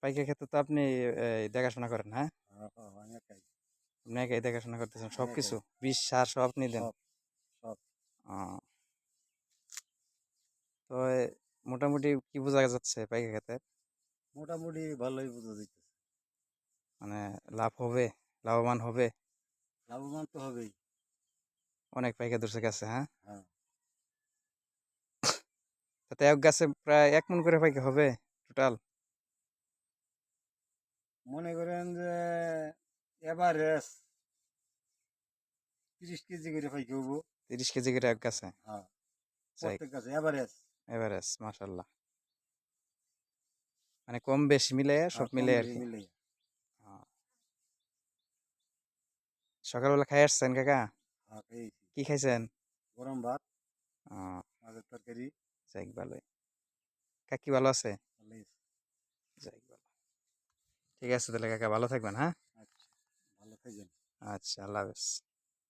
পাইকারি ক্ষেত্রে তো আপনি দেখাশোনা করেন, হ্যাঁ? অনেকটাই। আপনি একাই দেখাশোনা করতেছেন আমি সবকিছু, একাই। বিষ সার সব আপনি দেন। সব, সব। আহ, তো মোটামুটি কি বোঝা যাচ্ছে পাইকারি ক্ষেত্রে? মোটামুটি ভালোই বোঝা যাইতেছে। মানে লাভ হবে, লাভবান হবে? লাভবান তো হবেই। অনেক পাইকারি ধরছে গেছে, হ্যাঁ? হ্যাঁ। তাতে এক গাছে প্রায় 1 মণ করে পাইকারি হবে টোটাল? মনে করেন যে এভারেজ 30 কেজি করে পাইকে হবো। 30 কেজি করে এক গাছে? হ্যাঁ, যাই, প্রত্যেক গাছে এভারেজ। এভারেজ মাশাল্লাহ। মানে কম বেশি মিলে হ্যাঁ, সব কম মিলে আর বেশি কি। মিলে। আহ, সকালবেলা খাই আসছেন কাকা? হ্যাঁ, পেয়েছি। কি খাইছেন? গরম ভাত, আহ, মাছের তরকারি। যাই ভালোই। কাকি ভালো আছে? ভালোই আছে। যাই ভালো। ঠিক আছে তাহলে কাকা, ভালো থাকবেন, হ্যাঁ? আচ্ছা, ভালো থাকবেন। আচ্ছা, আল্লাহ হাফেজ।